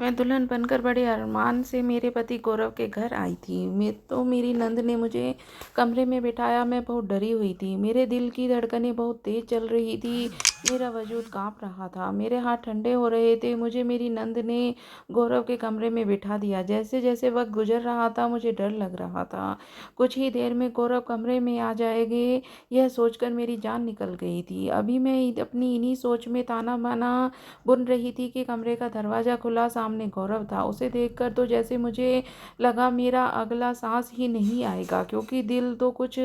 मैं दुल्हन बनकर बड़े अरमान से मेरे पति गौरव के घर आई थी। मेरी नंद ने मुझे कमरे में बिठाया। मैं बहुत डरी हुई थी। मेरे दिल की धड़कनें बहुत तेज चल रही थी। मेरा वजूद कांप रहा था। मेरे हाथ ठंडे हो रहे थे। मुझे मेरी नंद ने गौरव के कमरे में बिठा दिया। जैसे जैसे वक्त गुजर रहा था मुझे डर लग रहा था। कुछ ही देर में गौरव कमरे में आ जाएंगे, यह सोचकर मेरी जान निकल गई थी। अभी मैं अपनी इन्हीं सोच में ताना बाना बुन रही थी कि कमरे का दरवाज़ा खुला। सामने गौरव था। उसे देखकर तो जैसे मुझे लगा मेरा अगला सांस ही नहीं आएगा, क्योंकि दिल तो कुछ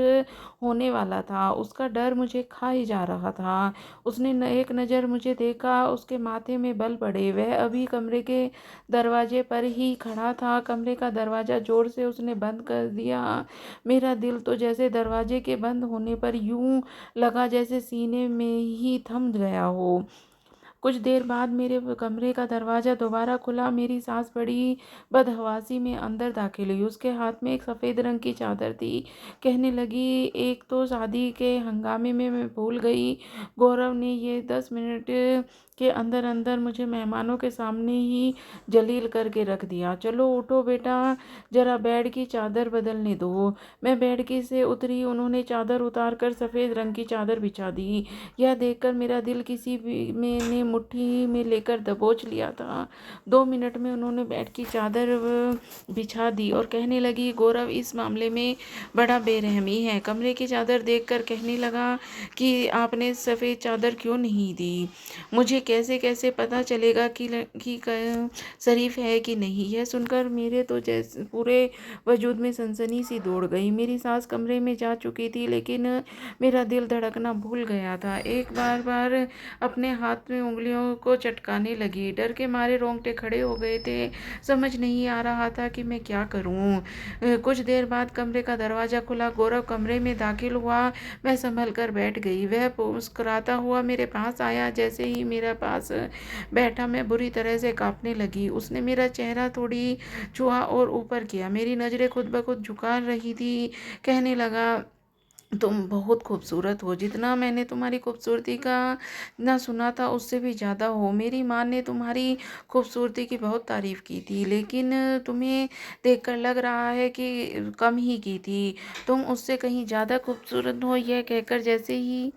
होने वाला था। उसका डर मुझे खा ही जा रहा था। उसने एक नज़र मुझे देखा। उसके माथे में बल पड़े। वह अभी कमरे के दरवाजे पर ही खड़ा था। कमरे का दरवाज़ा जोर से उसने बंद कर दिया। मेरा दिल तो जैसे दरवाजे के बंद होने पर यूं लगा जैसे सीने में ही थम गया हो। कुछ देर बाद मेरे कमरे का दरवाज़ा दोबारा खुला। मेरी सास बड़ी बदहवासी में अंदर दाखिल हुई। उसके हाथ में एक सफ़ेद रंग की चादर थी। कहने लगी, एक तो शादी के हंगामे में मैं भूल गई। गौरव ने ये 10 मिनट के अंदर अंदर मुझे मेहमानों के सामने ही जलील करके रख दिया। चलो उठो बेटा, जरा बेड की चादर बदलने दो। मैं बेड की से उतरी। उन्होंने चादर उतार कर सफ़ेद रंग की चादर बिछा दी। यह देखकर मेरा दिल किसी भी में ने मुट्ठी में लेकर दबोच लिया था। 2 मिनट में उन्होंने बेड की चादर बिछा दी और कहने लगी, गौरव इस मामले में बड़ा बेरहमी है। कमरे की चादर देखकर कहने लगा कि आपने सफ़ेद चादर क्यों नहीं दी? मुझे कैसे कैसे पता चलेगा शरीफ है कि नहीं? यह सुनकर मेरे तो जैसे पूरे वजूद में सनसनी सी दौड़ गई। मेरी सास कमरे में जा चुकी थी, लेकिन मेरा दिल धड़कना भूल गया था। एक बार बार अपने हाथ में उंगलियों को चटकाने लगी। डर के मारे रोंगटे खड़े हो गए थे। समझ नहीं आ रहा था कि मैं क्या करूं। कुछ देर बाद कमरे का दरवाज़ा खुला। गौरव कमरे में दाखिल हुआ। मैं संभल कर बैठ गई। वह मुस्कुराता हुआ मेरे पास आया। जैसे ही मेरे पास बैठा मैं बुरी तरह से कांपने लगी। उसने मेरा चेहरा थोड़ी छुआ और ऊपर किया। मेरी नज़रें खुद ब खुद झुका रही थी। कहने लगा, तुम बहुत खूबसूरत हो। जितना मैंने तुम्हारी खूबसूरती का ना सुना था उससे भी ज़्यादा हो। मेरी माँ ने तुम्हारी खूबसूरती की बहुत तारीफ़ की थी, लेकिन तुम्हें देखकर लग रहा है कि कम ही की थी। तुम उससे कहीं ज़्यादा खूबसूरत हो। यह कहकर जैसे ही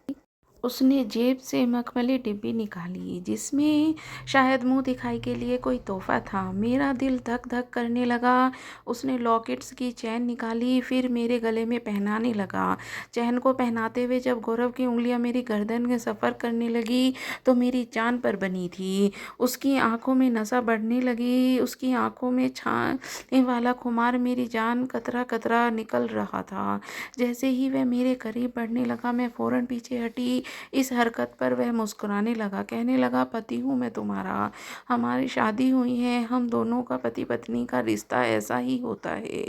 उसने जेब से मखमली डिब्बी निकाली, जिसमें शायद मुंह दिखाई के लिए कोई तोहफा था। मेरा दिल धक धक करने लगा। उसने लॉकेट्स की चैन निकाली, फिर मेरे गले में पहनाने लगा। चैन को पहनाते हुए जब गौरव की उंगलियां मेरी गर्दन में सफ़र करने लगी तो मेरी जान पर बनी थी। उसकी आंखों में नशा बढ़ने लगी। उसकी आंखों में छाने वाला खुमार मेरी जान कतरा कतरा निकल रहा था। जैसे ही वह मेरे करीब बढ़ने लगा मैं फौरन पीछे हटी। इस हरकत पर वह मुस्कुराने लगा। कहने लगा, पति हूँ मैं तुम्हारा। हमारी शादी हुई है। हम दोनों का पति पत्नी का रिश्ता ऐसा ही होता है।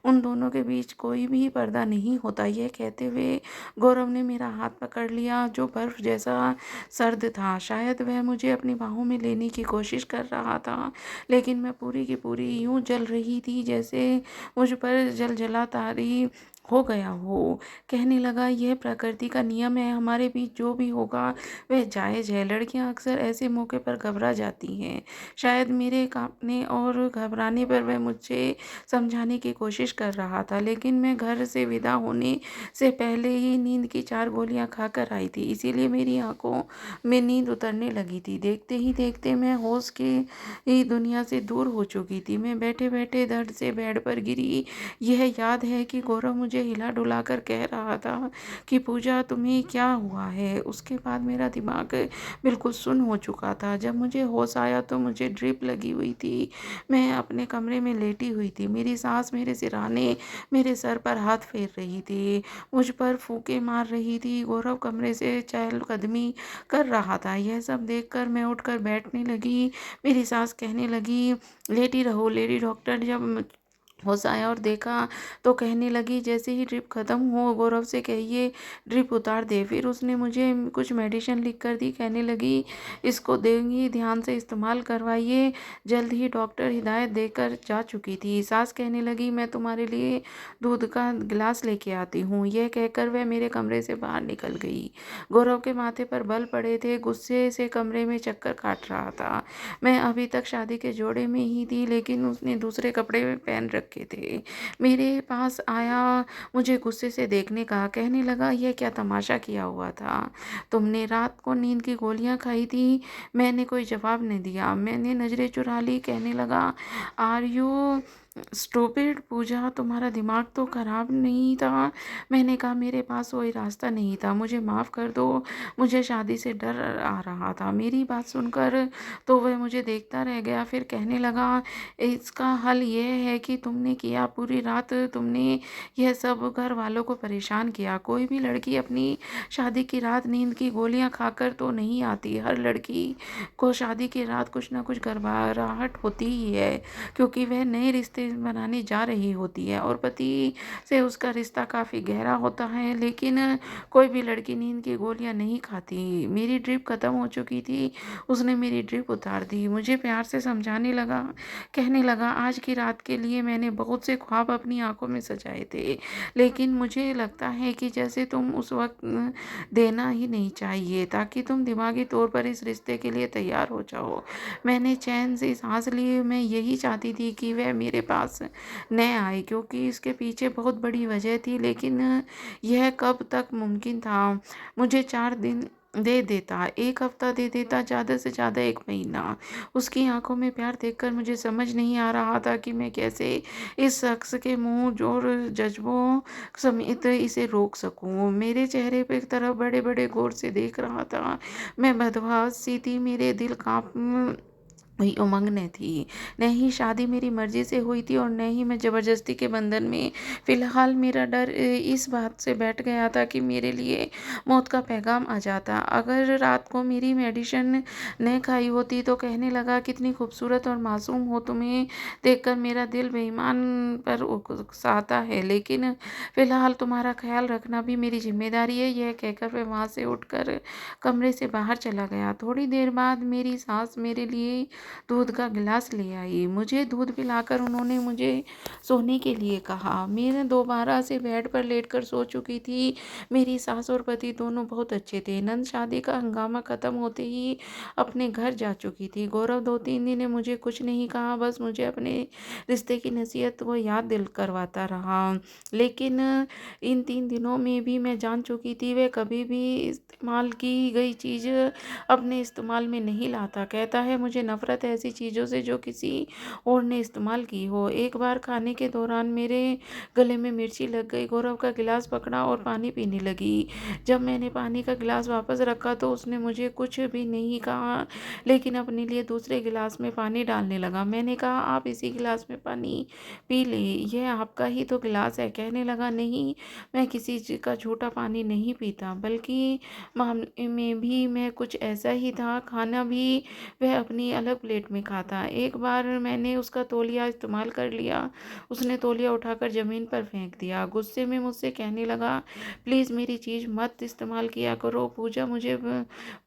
उन दोनों के बीच कोई भी पर्दा नहीं होता। यह कहते हुए गौरव ने मेरा हाथ पकड़ लिया, जो बर्फ जैसा सर्द था। शायद वह मुझे अपनी बाहों में लेने की कोशिश कर रहा था, लेकिन मैं पूरी की पूरी यूं जल रही थी जैसे मुझ पर जल तारी हो गया हो। कहने लगा, यह प्रकृति का नियम है। हमारे बीच जो भी होगा वह जायज़ है। लड़कियां अक्सर ऐसे मौके पर घबरा जाती हैं। शायद मेरे कांपने और घबराने पर वह मुझे समझाने की कोशिश कर रहा था, लेकिन मैं घर से विदा होने से पहले ही नींद की 4 गोलियां खाकर आई थी, इसीलिए मेरी आंखों में नींद उतरने लगी थी। देखते ही देखते मैं होश की ही दुनिया से दूर हो चुकी थी। मैं बैठे बैठे दर्द से बेड पर गिरी। यह याद है कि गौरव मुझे हिला डुला कर कह रहा था कि पूजा तुम्हें क्या हुआ है। उसके बाद मेरा दिमाग बिल्कुल सुन्न हो चुका था। जब मुझे होश आया तो मुझे ड्रिप लगी हुई थी। मैं अपने कमरे में लेटी हुई थी। मेरी सास मेरे सिरहाने मेरे सर पर हाथ फेर रही थी, मुझ पर फूंके मार रही थी। गौरव कमरे से चहलकदमी कर रहा था। यह सब देखकर मैं उठकर बैठने लगी। मेरी सास कहने लगी, लेटी रहो लेडी डॉक्टर। जब होश आया और देखा तो कहने लगी, जैसे ही ड्रिप ख़त्म हो, गौरव से कहिए ड्रिप उतार दे। फिर उसने मुझे कुछ मेडिसिन लिख कर दी, कहने लगी इसको देंगी, ध्यान से इस्तेमाल करवाइए। जल्द ही डॉक्टर हिदायत देकर जा चुकी थी। सास कहने लगी, मैं तुम्हारे लिए दूध का गिलास लेके आती हूँ। यह कहकर वह मेरे कमरे से बाहर निकल गई। गौरव के माथे पर बल पड़े थे, गुस्से से कमरे में चक्कर काट रहा था। मैं अभी तक शादी के जोड़े में ही थी, लेकिन उसने दूसरे कपड़े पहन रखे थे। मेरे पास आया, मुझे गुस्से से देखने का, कहने लगा, यह क्या तमाशा किया हुआ था? तुमने रात को नींद की गोलियां खाई थी? मैंने कोई जवाब नहीं दिया। मैंने नजरें चुरा ली। कहने लगा, आर यू स्टूपिड पूजा, तुम्हारा दिमाग तो खराब नहीं था? मैंने कहा, मेरे पास कोई रास्ता नहीं था, मुझे माफ़ कर दो, मुझे शादी से डर आ रहा था। मेरी बात सुनकर तो वह मुझे देखता रह गया। फिर कहने लगा, इसका हल यह है कि तुमने किया, पूरी रात तुमने यह सब घर वालों को परेशान किया। कोई भी लड़की अपनी शादी की रात नींद की गोलियां खाकर तो नहीं आती। हर लड़की को शादी की रात कुछ ना कुछ घबराहट होती ही है, क्योंकि वह नए रिश्ते बनाने जा रही होती है और पति से उसका रिश्ता काफ़ी गहरा होता है। लेकिन कोई भी लड़की नींद की गोलियां नहीं खाती। मेरी ड्रिप ख़त्म हो चुकी थी, उसने मेरी ड्रिप उतार दी। मुझे प्यार से समझाने लगा, कहने लगा, आज की रात के लिए मैंने बहुत से ख्वाब अपनी आंखों में सजाए थे, लेकिन मुझे लगता है कि जैसे तुम उस वक्त देना ही नहीं चाहिए, ताकि तुम दिमागी तौर पर इस रिश्ते के लिए तैयार हो जाओ। मैंने चैन से सांस ली। मैं यही चाहती थी कि वह मेरे पास न आए, क्योंकि इसके पीछे बहुत बड़ी वजह थी, लेकिन यह कब तक मुमकिन था? मुझे 4 दिन दे देता, एक हफ्ता दे देता, ज़्यादा से ज़्यादा एक महीना। उसकी आंखों में प्यार देखकर मुझे समझ नहीं आ रहा था कि मैं कैसे इस शख्स के मुंह जोर जज्बों समेत इसे रोक सकूं। मेरे चेहरे पे एक तरफ बड़े बड़े गौर से देख रहा था। मैं बदहवास सी थी, मेरे दिल कांप हुई उमंग न थी। न ही शादी मेरी मर्जी से हुई थी और न ही मैं ज़बरदस्ती के बंधन में। फिलहाल मेरा डर इस बात से बैठ गया था कि मेरे लिए मौत का पैगाम आ जाता अगर रात को मेरी मेडिसिन न खाई होती। तो कहने लगा, कितनी खूबसूरत और मासूम हो, तुम्हें देखकर मेरा दिल बेईमान पर उकसाता है, लेकिन फिलहाल तुम्हारा ख्याल रखना भी मेरी जिम्मेदारी है। यह कहकर वह वहाँ से उठकर कमरे से बाहर चला गया। थोड़ी देर बाद मेरी सास मेरे लिए दूध का गिलास ले आई। मुझे दूध पिलाकर उन्होंने मुझे सोने के लिए कहा। मैं दोबारा से बेड पर लेटकर सो चुकी थी। मेरी सास और पति दोनों बहुत अच्छे थे। नंद शादी का हंगामा खत्म होते ही अपने घर जा चुकी थी। गौरव 2-3 दिन मुझे कुछ नहीं कहा, बस मुझे अपने रिश्ते की नसीहत को याद दिल करवाता रहा। लेकिन इन 3 दिनों में भी मैं जान चुकी थी, वह कभी भी इस्तेमाल की गई चीज़ अपने इस्तेमाल में नहीं लाता। कहता है, मुझे नफ़रत है ऐसी चीज़ों से जो किसी और ने इस्तेमाल की हो। एक बार खाने के दौरान मेरे गले में मिर्ची लग गई। गौरव का गिलास पकड़ा और पानी पीने लगी। जब मैंने पानी का गिलास वापस रखा तो उसने मुझे कुछ भी नहीं कहा, लेकिन अपने लिए दूसरे गिलास में पानी डालने लगा। मैंने कहा, आप इसी गिलास में पानी पी ले, यह आपका ही तो गिलास है। कहने लगा, नहीं, मैं किसी चीज़ का झूठा पानी नहीं पीता, बल्कि मामले में भी मैं कुछ ऐसा ही था। खाना भी वह अपनी अलग प्लेट में खाता। एक बार मैंने उसका तौलिया इस्तेमाल कर लिया। उसने तौलिया उठाकर ज़मीन पर फेंक दिया। गुस्से में मुझसे कहने लगा, प्लीज़ मेरी चीज़ मत इस्तेमाल किया करो पूजा, मुझे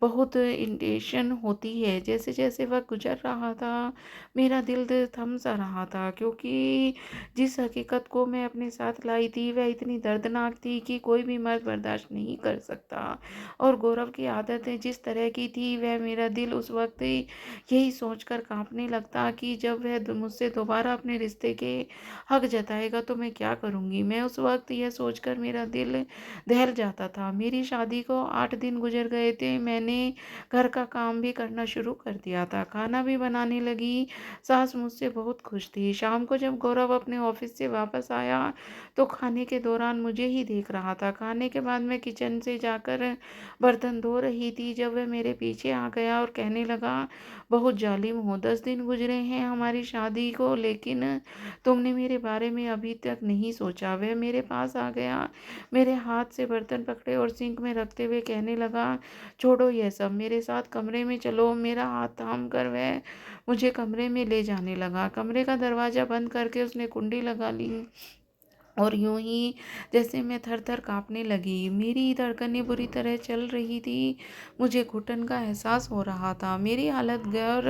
बहुत इरिटेशन होती है। जैसे जैसे वक्त गुजर रहा था मेरा दिल थम सा रहा था, क्योंकि जिस हकीकत को मैं अपने साथ लाई थी वह इतनी दर्दनाक थी कि कोई भी मर्द बर्दाश्त नहीं कर सकता। और गौरव की आदतें जिस तरह की थी, वह मेरा दिल उस वक्त यही सोचकर कांपने लगता कि जब वह मुझसे दोबारा अपने रिश्ते के हक जताएगा तो मैं क्या करूंगी। मैं उस वक्त यह सोचकर मेरा दिल दहल जाता था। मेरी शादी को 8 दिन गुजर गए थे। मैंने घर का काम भी करना शुरू कर दिया था, खाना भी बनाने लगी। सास मुझसे बहुत खुश थी। शाम को जब गौरव अपने ऑफिस से वापस आया तो खाने के दौरान मुझे ही देख रहा था। खाने के बाद मैं किचन से जाकर बर्तन धो रही थी जब वह मेरे पीछे आ गया और कहने लगा, बहुत जालिम मालूम हो 10 दिन गुजरे हैं हमारी शादी को, लेकिन तुमने मेरे बारे में अभी तक नहीं सोचा। वह मेरे पास आ गया, मेरे हाथ से बर्तन पकड़े और सिंक में रखते हुए कहने लगा, छोड़ो यह सब, मेरे साथ कमरे में चलो। मेरा हाथ थाम कर वह मुझे कमरे में ले जाने लगा। कमरे का दरवाज़ा बंद करके उसने कुंडी लगा ली और यूं ही जैसे मैं थर थर कांपने लगी। मेरी धड़कनें बुरी तरह चल रही थी। मुझे घुटन का एहसास हो रहा था। मेरी हालत गैर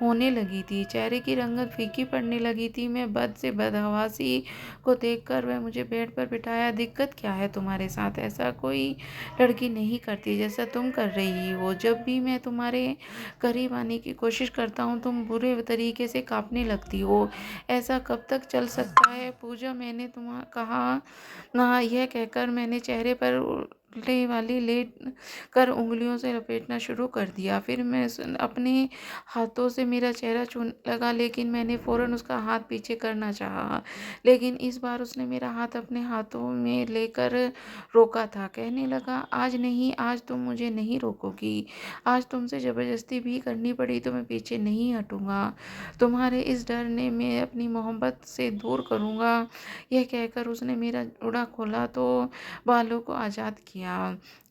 होने लगी थी। चेहरे की रंगत फीकी पड़ने लगी थी। मैं बद से बदहवासी को देखकर वह मुझे बेड पर बिठाया। दिक्कत क्या है तुम्हारे साथ? ऐसा कोई लड़की नहीं करती जैसा तुम कर रही हो। जब भी मैं तुम्हारे करीब आने की कोशिश करता हूँ तुम बुरे तरीके से कांपने लगती हो। ऐसा कब तक चल सकता है पूजा? मैंने कहा ना। यह कहकर मैंने चेहरे पर उल्टे वाली लेट कर उंगलियों से लपेटना शुरू कर दिया। फिर मैं अपने हाथों से मेरा चेहरा छूने लगा, लेकिन मैंने फौरन उसका हाथ पीछे करना चाहा। लेकिन इस बार उसने मेरा हाथ अपने हाथों में लेकर रोका था। कहने लगा, आज नहीं, आज तुम मुझे नहीं रोकोगी। आज तुमसे ज़बरदस्ती भी करनी पड़ी तो मैं पीछे नहीं हटूंगा। तुम्हारे इस डर ने मैं अपनी मोहब्बत से दूर करूंगा। यह कहकर उसने मेरा जूड़ा खोला तो बालों को आज़ाद किया।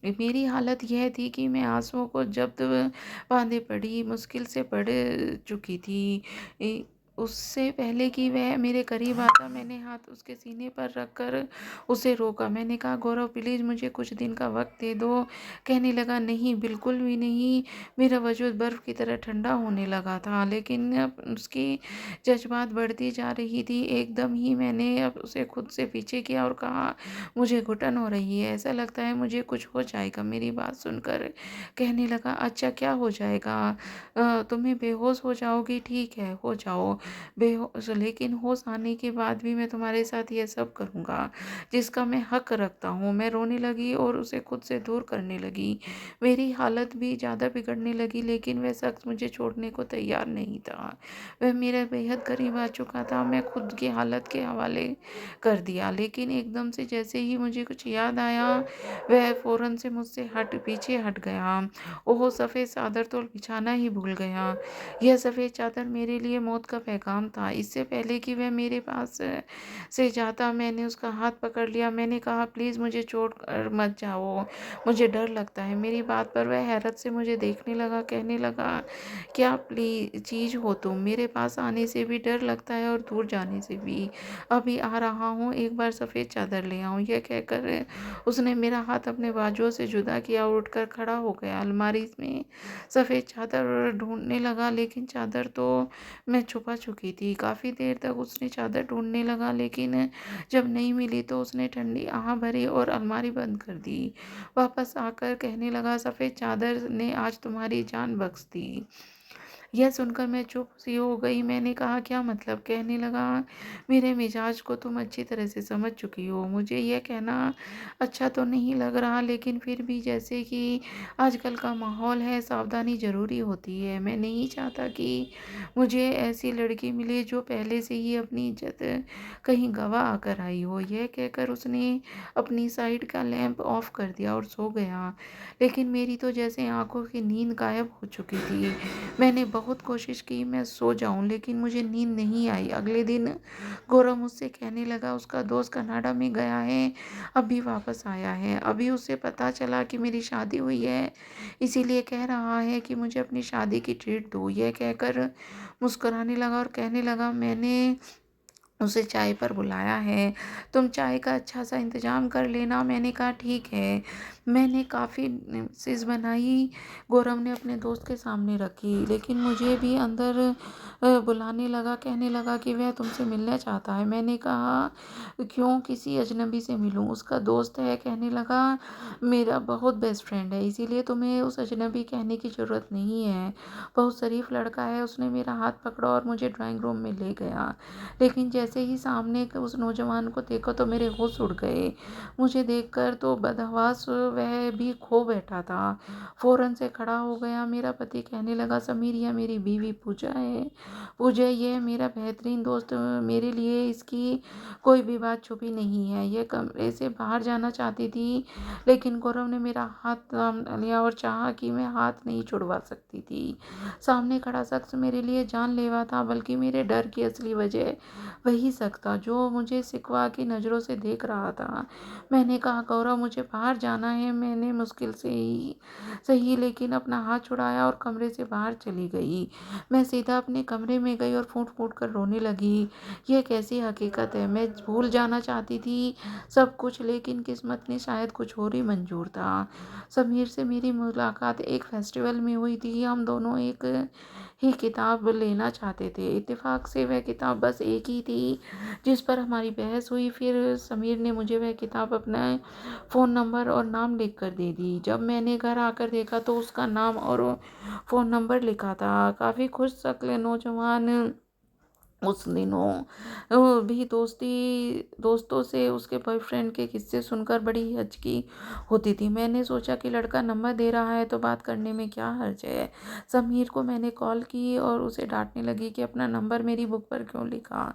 मेरी हालत यह थी कि मैं आंसुओं को जब्त बांधे पड़ी मुश्किल से पढ़ चुकी थी। उससे पहले कि वह मेरे करीब आता मैंने हाथ उसके सीने पर रखकर उसे रोका। मैंने कहा, गौरव प्लीज़ मुझे कुछ दिन का वक्त दे दो। कहने लगा, नहीं, बिल्कुल भी नहीं। मेरा वजूद बर्फ़ की तरह ठंडा होने लगा था, लेकिन अब उसकी जज्बात बढ़ती जा रही थी। एकदम ही मैंने अब उसे खुद से पीछे किया और कहा, मुझे घुटन हो रही है, ऐसा लगता है मुझे कुछ हो जाएगा। मेरी बात सुनकर कहने लगा, अच्छा क्या हो जाएगा? तुम्हें बेहोश हो जाओगी, ठीक है हो जाओ बेहोश, लेकिन होश आने के बाद भी मैं तुम्हारे साथ यह सब करूँगा जिसका मैं हक रखता हूँ। मैं रोने लगी और उसे खुद से दूर करने लगी। मेरी हालत भी ज़्यादा बिगड़ने लगी, लेकिन वह शख्स मुझे छोड़ने को तैयार नहीं था। वह मेरे बेहद करीब आ चुका था। मैं खुद की हालत के हवाले कर दिया, लेकिन एकदम से जैसे ही मुझे कुछ याद आया वह फौरन से मुझसे पीछे हट गया। ओह, सफ़ेद चादर तो बिछाना ही भूल गया। यह सफ़ेद चादर मेरे लिए मौत का पैगाम था। इससे पहले कि वह मेरे पास से जाता मैंने उसका हाथ पकड़ लिया। मैंने कहा, प्लीज़ मुझे छोड़ कर मत जाओ, मुझे डर लगता है। मेरी बात पर वह हैरत से मुझे देखने लगा। कहने लगा, क्या चीज़ हो तुम? मेरे पास आने से भी डर लगता है और दूर जाने से भी। अभी आ रहा हूँ, एक बार सफ़ेद चादर ले आऊँ। यह कहकर उसने मेरा हाथ अपने बाजुओं से जुदा किया और उठकर खड़ा हो गया। अलमारी में सफ़ेद चादर ढूंढने लगा, लेकिन चादर तो मैं छुपा चुकी थी। काफ़ी देर तक उसने चादर ढूंढने लगा, लेकिन जब नहीं मिली तो उसने ठंडी आह भरी और अलमारी बंद कर दी। वापस आकर कहने लगा, सफ़ेद चादर ने आज तुम्हारी जान बख्श दी। यह सुनकर मैं चुप सी हो गई। मैंने कहा, क्या मतलब? कहने लगा, मेरे मिजाज को तुम अच्छी तरह से समझ चुकी हो। मुझे यह कहना अच्छा तो नहीं लग रहा, लेकिन फिर भी जैसे कि आजकल का माहौल है, सावधानी ज़रूरी होती है। मैं नहीं चाहता कि मुझे ऐसी लड़की मिले जो पहले से ही अपनी इज्जत कहीं गंवा आकर आई हो। यह कहकर उसने अपनी साइड का लैंप ऑफ कर दिया और सो गया। लेकिन मेरी तो जैसे आंखों की नींद गायब हो चुकी थी। मैंने बहुत कोशिश की मैं सो जाऊं, लेकिन मुझे नींद नहीं आई। अगले दिन गौरव मुझसे कहने लगा, उसका दोस्त कनाडा में गया है, अभी वापस आया है। अभी उसे पता चला कि मेरी शादी हुई है, इसीलिए कह रहा है कि मुझे अपनी शादी की ट्रीट दो। यह कहकर मुस्कुराने लगा और कहने लगा, मैंने उसे चाय पर बुलाया है, तुम चाय का अच्छा सा इंतज़ाम कर लेना। मैंने कहा, ठीक है। मैंने काफ़ी डिशेज़ बनाई, गौरव ने अपने दोस्त के सामने रखी, लेकिन मुझे भी अंदर बुलाने लगा। कहने लगा कि वह तुमसे मिलना चाहता है। मैंने कहा, क्यों, किसी अजनबी से मिलूं? उसका दोस्त है। कहने लगा, मेरा बहुत बेस्ट फ्रेंड है, इसीलिए तुम्हें उस अजनबी कहने की ज़रूरत नहीं है। बहुत शरीफ लड़का है। उसने मेरा हाथ पकड़ा और मुझे ड्राइंग रूम में ले गया, लेकिन जैसे जैसे ही सामने उस नौजवान को देखा तो मेरे होश उड़ गए। मुझे देखकर तो बदहवास वह भी खो बैठा था। फ़ौरन से खड़ा हो गया। मेरा पति कहने लगा, समीर, यह मेरी बीवी पूजा है। पूजा, ये मेरा बेहतरीन दोस्त। मेरे लिए इसकी कोई भी बात छुपी नहीं है। यह कमरे से बाहर जाना चाहती थी, लेकिन गौरव ने मेरा हाथ थाम लिया और चाहा कि मैं हाथ नहीं छुड़वा सकती थी। सामने खड़ा शख्स मेरे लिए जानलेवा था, बल्कि मेरे डर की असली वजह वही शख्स था जो मुझे सिकवा की नज़रों से देख रहा था। मैंने कहा, गौरव, मुझे बाहर जाना है। मैंने मुश्किल से ही सही लेकिन अपना हाथ छुड़ाया और कमरे से बाहर चली गई। मैं सीधा अपने कमरे में गई और फूट फूट कर रोने लगी। यह कैसी हकीकत है। मैं भूल जाना चाहती थी सब कुछ, लेकिन किस्मत ने शायद कुछ और ही मंजूर था। समीर से मेरी मुलाकात एक फेस्टिवल में हुई थी। हम दोनों एक ही किताब लेना चाहते थे। इत्तेफाक से वह किताब बस एक ही थी जिस पर हमारी बहस हुई। फिर समीर ने मुझे वह किताब अपना फ़ोन नंबर और नाम लिख कर दे दी। जब मैंने घर आकर देखा तो उसका नाम और फ़ोन नंबर लिखा था। काफ़ी खुश शक्ल नौजवान उस दिनों भी दोस्तों से उसके बॉयफ्रेंड के किस्से सुनकर बड़ी हिचकी होती थी। मैंने सोचा कि लड़का नंबर दे रहा है तो बात करने में क्या हर्ज है। समीर को मैंने कॉल की और उसे डांटने लगी कि अपना नंबर मेरी बुक पर क्यों लिखा।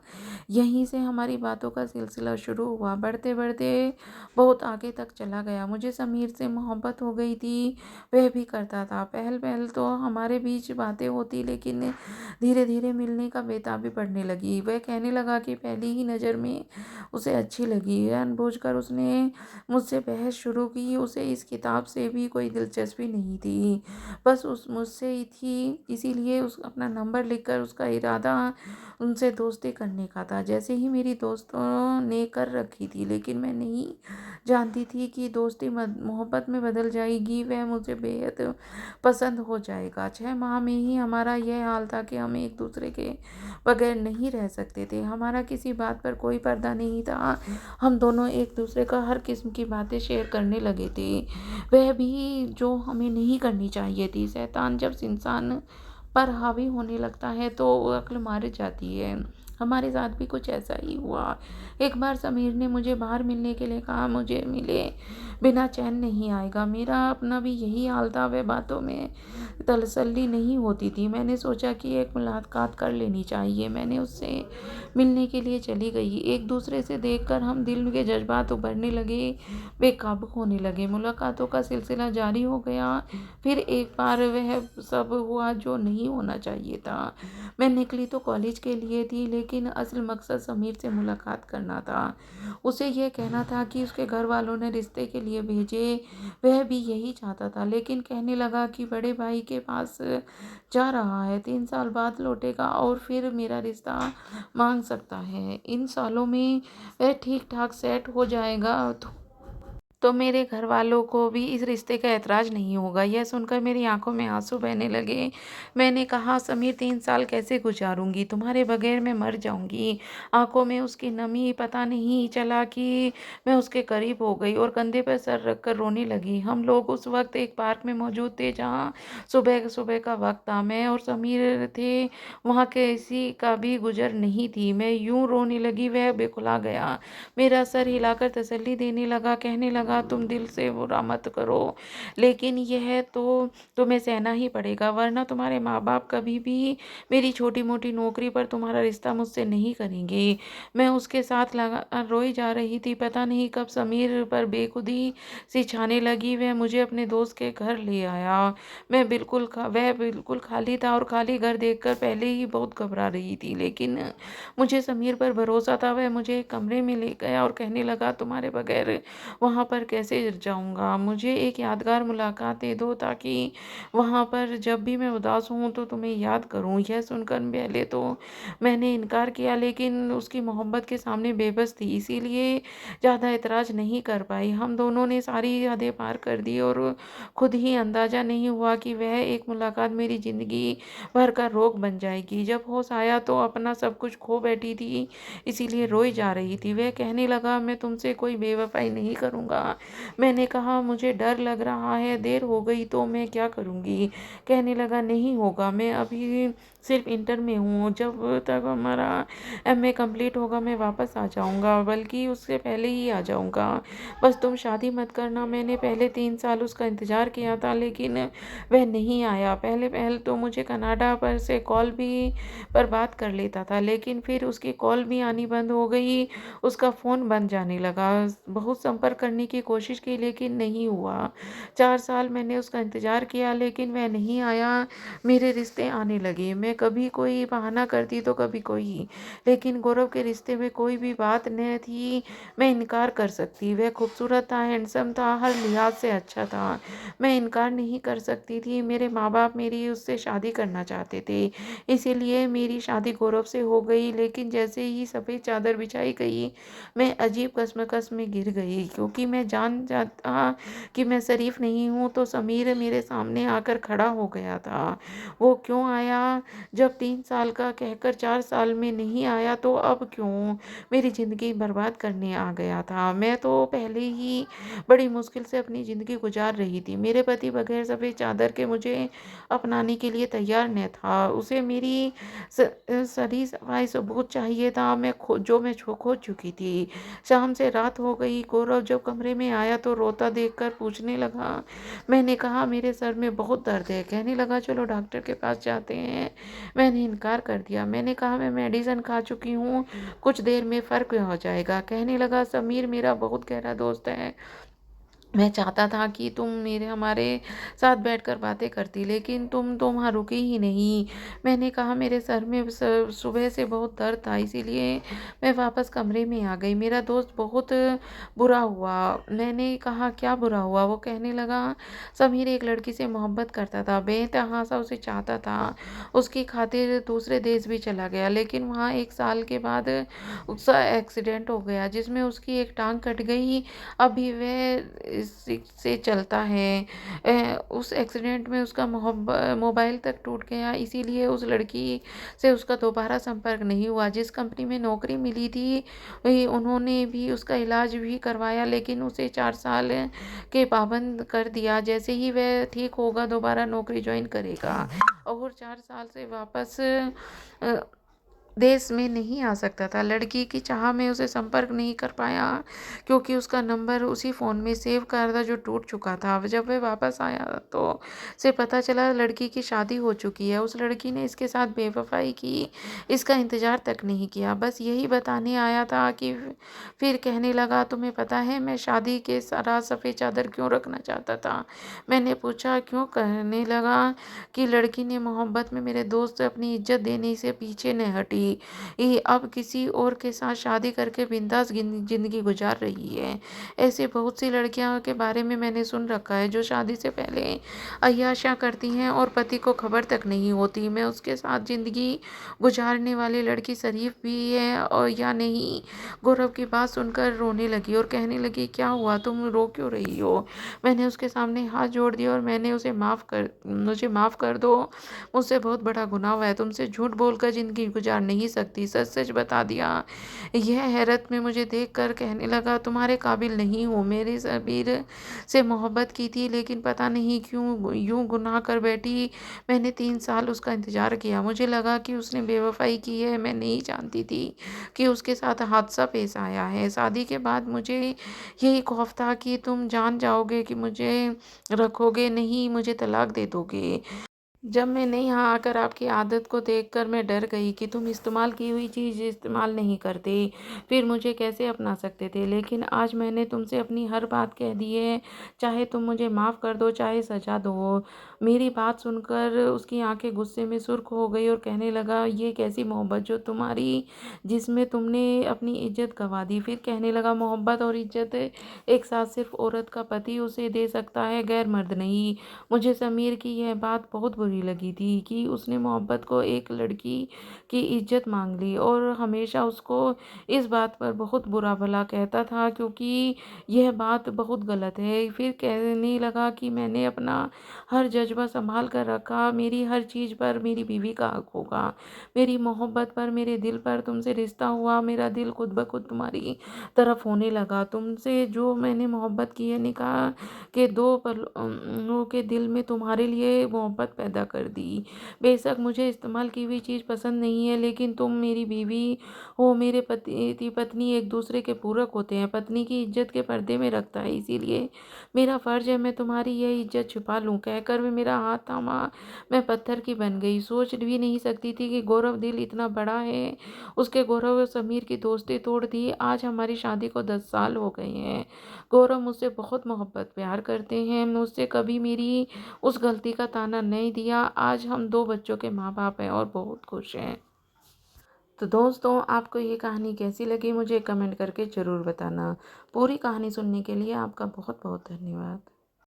यहीं से हमारी बातों का सिलसिला शुरू हुआ। बढ़ते बढ़ते बहुत आगे तक चला गया। मुझे समीर से मोहब्बत हो गई थी, वह भी करता था। पहल पहल तो हमारे बीच बातें होती, लेकिन धीरे धीरे मिलने का बेताबी बढ़ने लगी। वह कहने लगा कि पहली ही नज़र में उसे अच्छी लगी। जानबूझकर उसने मुझसे बहस शुरू की। उसे इस किताब से भी कोई दिलचस्पी नहीं थी, बस उस मुझसे ही थी। इसीलिए उस अपना नंबर लिखकर उसका इरादा उनसे दोस्ती करने का था, जैसे ही मेरी दोस्तों ने कर रखी थी। लेकिन मैं नहीं जानती थी कि दोस्ती मोहब्बत में बदल जाएगी। वह मुझे बेहद पसंद हो जाएगा। 6 माह में ही हमारा यह हाल था कि हम एक दूसरे के बगैर नहीं रह सकते थे। हमारा किसी बात पर कोई पर्दा नहीं था। हम दोनों एक दूसरे का हर किस्म की बातें शेयर करने लगे थे, वह भी जो हमें नहीं करनी चाहिए थी। शैतान जब इंसान पर हावी होने लगता है तो अक्ल मार जाती है। हमारे साथ भी कुछ ऐसा ही हुआ। एक बार समीर ने मुझे बाहर मिलने के लिए कहा। मुझे मिले बिना चैन नहीं आएगा। मेरा अपना भी यही हाल था। वह बातों में तसल्ली नहीं होती थी। मैंने सोचा कि एक मुलाकात कर लेनी चाहिए। मैंने उससे मिलने के लिए चली गई। एक दूसरे से देखकर हम दिल के जज्बात उभरने लगे, बेकाबू होने लगे। मुलाकातों का सिलसिला जारी हो गया। फिर एक बार वह सब हुआ जो नहीं होना चाहिए था। मैं निकली तो कॉलेज के लिए थी, लेकिन असल मकसद समीर से मुलाकात करना था। उसे यह कहना था कि उसके घर वालों ने रिश्ते के लिए भेजे। वह भी यही चाहता था, लेकिन कहने लगा कि बड़े भाई के पास जा रहा है, 3 साल बाद लौटेगा और फिर मेरा रिश्ता मांग सकता है। इन सालों में वह ठीक ठाक सेट हो जाएगा तो मेरे घर वालों को भी इस रिश्ते का ऐतराज़ नहीं होगा। यह सुनकर मेरी आंखों में आंसू बहने लगे। मैंने कहा, समीर, 3 साल कैसे गुजारूंगी? तुम्हारे बगैर मैं मर जाऊंगी। आंखों में उसकी नमी, पता नहीं चला कि मैं उसके करीब हो गई और कंधे पर सर रखकर रोने लगी। हम लोग उस वक्त एक पार्क में मौजूद थे जहाँ सुबह सुबह का वक्त था। मैं और समीर थे, वहाँ किसी का भी गुजर नहीं थी। मैं यूं रोने लगी, वह बिखुला गया, मेरा सर हिलाकर तसल्ली देने लगा। कहने लगा, तुम दिल से बुरा मत करो, लेकिन यह तो तुम्हें सहना ही पड़ेगा, वरना तुम्हारे माँ बाप कभी भी मेरी छोटी मोटी नौकरी पर तुम्हारा रिश्ता मुझसे नहीं करेंगे। मैं उसके साथ लगा रोई जा रही थी। पता नहीं कब समीर पर बेखुदी सी छाने लगी। वह मुझे अपने दोस्त के घर ले आया। वह बिल्कुल खाली था और खाली घर देखकर पहले ही बहुत घबरा रही थी, लेकिन मुझे समीर पर भरोसा था। वह मुझे एक कमरे में ले गया और कहने लगा, तुम्हारे बगैर वहाँ पर कैसे जाऊँगा? मुझे एक यादगार मुलाकात दे दो, ताकि वहाँ पर जब भी मैं उदास हूँ तो तुम्हें याद करूँ। यह सुनकर पहले तो मैंने इनकार किया, लेकिन उसकी मोहब्बत के सामने बेबस थी, इसीलिए ज़्यादा एतराज़ नहीं कर पाई। हम दोनों ने सारी हदें पार कर दी और खुद ही अंदाज़ा नहीं हुआ कि वह एक मुलाकात मेरी ज़िंदगी भर का रोग बन जाएगी। जब होश आया तो अपना सब कुछ खो बैठी थी, इसीलिए रोई जा रही थी। वह कहने लगा, मैं तुमसे कोई बेवफाई नहीं करूँगा। मैंने कहा मुझे डर लग रहा है, देर हो गई तो मैं क्या करूँगी? कहने लगा नहीं होगा, मैं अभी सिर्फ इंटर में हूँ, जब तक हमारा एमए कंप्लीट होगा मैं वापस आ जाऊँगा, बल्कि उससे पहले ही आ जाऊँगा। बस तुम शादी मत करना। मैंने पहले 3 साल उसका इंतज़ार किया था, लेकिन वह नहीं आया। पहले पहल तो मुझे कनाडा पर से कॉल भी पर बात कर लेता था, लेकिन फिर उसकी कॉल भी आनी बंद हो गई, उसका फ़ोन बंद जाने लगा। बहुत संपर्क करने की कोशिश की, लेकिन नहीं हुआ। 4 साल मैंने उसका इंतज़ार किया, लेकिन वह नहीं आया। मेरे रिश्ते आने लगे, मैं कभी कोई बहाना करती तो कभी कोई, लेकिन गौरव के रिश्ते में कोई भी बात न थी मैं इनकार कर सकती। वह खूबसूरत था, हैंडसम था, हर लिहाज से अच्छा था। मैं इनकार नहीं कर सकती थी। मेरे माँ बाप मेरी उससे शादी करना चाहते थे, इसीलिए मेरी शादी गौरव से हो गई। लेकिन जैसे ही सफ़ेद चादर बिछाई गई, मैं अजीब कश्मकश में गिर गई, क्योंकि मैं जान जाता कि मैं शरीफ नहीं हूँ। तो समीर मेरे सामने आकर खड़ा हो गया था। वो क्यों आया? जब 3 साल का कहकर 4 साल में नहीं आया, तो अब क्यों मेरी ज़िंदगी बर्बाद करने आ गया था? मैं तो पहले ही बड़ी मुश्किल से अपनी ज़िंदगी गुजार रही थी। मेरे पति बगैर सफ़ेद चादर के मुझे अपनाने के लिए तैयार न था। उसे मेरी सरी सफाई सबूत चाहिए था, मैं खो चुकी थी। शाम से रात हो गई। गौरव जब कमरे में आया तो रोता देखकर पूछने लगा। मैंने कहा मेरे सर में बहुत दर्द है। कहने लगा चलो डॉक्टर के पास जाते हैं। मैंने इनकार कर दिया। मैंने कहा मैं मेडिसिन खा चुकी हूँ, कुछ देर में फ़र्क हो जाएगा। कहने लगा समीर मेरा बहुत गहरा दोस्त है, मैं चाहता था कि तुम मेरे हमारे साथ बैठकर बातें करती, लेकिन तुम तो वहाँ रुकी ही नहीं। मैंने कहा मेरे सर में सुबह से बहुत दर्द था, इसीलिए मैं वापस कमरे में आ गई। मेरा दोस्त बहुत बुरा हुआ। मैंने कहा क्या बुरा हुआ? वो कहने लगा समीर एक लड़की से मोहब्बत करता था, बेतहाशा उसे चाहता था, उसकी खातिर दूसरे देश भी चला गया, लेकिन वहाँ 1 साल के बाद उसका एक्सीडेंट हो गया, जिसमें उसकी एक टांग कट गई। अभी वह से चलता है। उस एक्सीडेंट में उसका मोबाइल तक टूट गया, इसीलिए उस लड़की से उसका दोबारा संपर्क नहीं हुआ। जिस कंपनी में नौकरी मिली थी, उन्होंने भी उसका इलाज भी करवाया, लेकिन उसे 4 साल के पाबंद कर दिया। जैसे ही वह ठीक होगा दोबारा नौकरी ज्वाइन करेगा, और 4 साल से वापस अ, देश में नहीं आ सकता था। लड़की की चाह में उसे संपर्क नहीं कर पाया, क्योंकि उसका नंबर उसी फ़ोन में सेव करा था जो टूट चुका था। जब वह वापस आया तो उसे पता चला लड़की की शादी हो चुकी है। उस लड़की ने इसके साथ बेवफाई की, इसका इंतज़ार तक नहीं किया, बस यही बताने आया था कि फिर कहने लगा तुम्हें पता है मैं शादी के सारा सफ़ेद चादर क्यों रखना चाहता था? मैंने पूछा क्यों? कहने लगा कि लड़की ने मोहब्बत में मेरे दोस्त से अपनी इज्जत देने से पीछे न हटी, ये अब किसी और के साथ शादी करके बिंदास जिंदगी गुजार रही है। ऐसे बहुत सी लड़कियों के बारे में मैंने सुन रखा है, जो शादी से पहले अय्याशा करती हैं और पति को खबर तक नहीं होती। मैं उसके साथ जिंदगी गुजारने वाली लड़की शरीफ भी है और या नहीं? गौरव की बात सुनकर रोने लगी और कहने लगी क्या हुआ, तुम रो क्यों रही हो? मैंने उसके सामने हाथ जोड़ दिया और मैंने मुझे माफ़ कर दो, मुझसे बहुत बड़ा गुनाह हुआ है, तुमसे झूठ बोलकर ज़िंदगी गुजार नहीं सकती, सच सच बता दिया। यह हैरत में मुझे देखकर कहने लगा तुम्हारे काबिल नहीं हूँ। मेरे सबीर से मोहब्बत की थी, लेकिन पता नहीं क्यों यूं गुनाह कर बैठी। मैंने 3 साल उसका इंतज़ार किया, मुझे लगा कि उसने बेवफाई की है। मैं नहीं जानती थी कि उसके साथ हादसा पेश आया है। शादी के बाद मुझे यही खौफ था कि तुम जान जाओगे कि मुझे रखोगे नहीं, मुझे तलाक दे दोगे। जब मैंने यहाँ आकर आपकी आदत को देखकर मैं डर गई कि तुम इस्तेमाल की हुई चीज़ इस्तेमाल नहीं करते, फिर मुझे कैसे अपना सकते थे। लेकिन आज मैंने तुमसे अपनी हर बात कह दी है, चाहे तुम मुझे माफ़ कर दो चाहे सजा दो। मेरी बात सुनकर उसकी आंखें गुस्से में सुर्ख हो गई और कहने लगा ये कैसी मोहब्बत जो तुम्हारी, जिसमें तुमने अपनी इज्जत गंवा दी। फिर कहने लगा मोहब्बत और इज्जत एक साथ सिर्फ औरत का पति उसे दे सकता है, गैर मर्द नहीं। मुझे समीर की यह बात बहुत बुरी बुरी लगी थी कि उसने मोहब्बत को एक लड़की की इज्जत मांग ली और हमेशा उसको इस बात पर बहुत बुरा भला कहता था, क्योंकि यह बात बहुत गलत है। फिर कहने लगा कि मैंने अपना हर जज्बा संभाल कर रखा, मेरी हर चीज़ पर मेरी बीवी का हक होगा, मेरी मोहब्बत पर, मेरे दिल पर तुमसे रिश्ता हुआ, मेरा दिल खुद ब खुद तुम्हारी तरफ होने लगा। तुमसे जो मैंने मोहब्बत की है, निकाह के 2 पलों के दिल में तुम्हारे लिए मोहब्बत पैदा कर दी। बेशक मुझे इस्तेमाल की हुई चीज़ पसंद नहीं है, लेकिन तुम मेरी बीवी हो, मेरे पति पत्नी एक दूसरे के पूरक होते हैं। पत्नी की इज्जत के पर्दे में रखता है, इसीलिए मेरा फ़र्ज़ है मैं तुम्हारी यह इज्जत छुपा लूँ। कहकर वे मेरा हाथ थामा, मैं पत्थर की बन गई। सोच भी नहीं सकती थी कि गौरव दिल इतना बड़ा है। उसके गौरव और समीर की दोस्ती तोड़ दी। आज हमारी शादी को 10 साल हो गए हैं। गौरव मुझसे बहुत मोहब्बत प्यार करते हैं, मुझसे कभी मेरी उस गलती का ताना नहीं दिया। आज हम 2 बच्चों के माँ बाप हैं और बहुत खुश हैं। तो दोस्तों, आपको ये कहानी कैसी लगी मुझे कमेंट करके ज़रूर बताना। पूरी कहानी सुनने के लिए आपका बहुत बहुत धन्यवाद।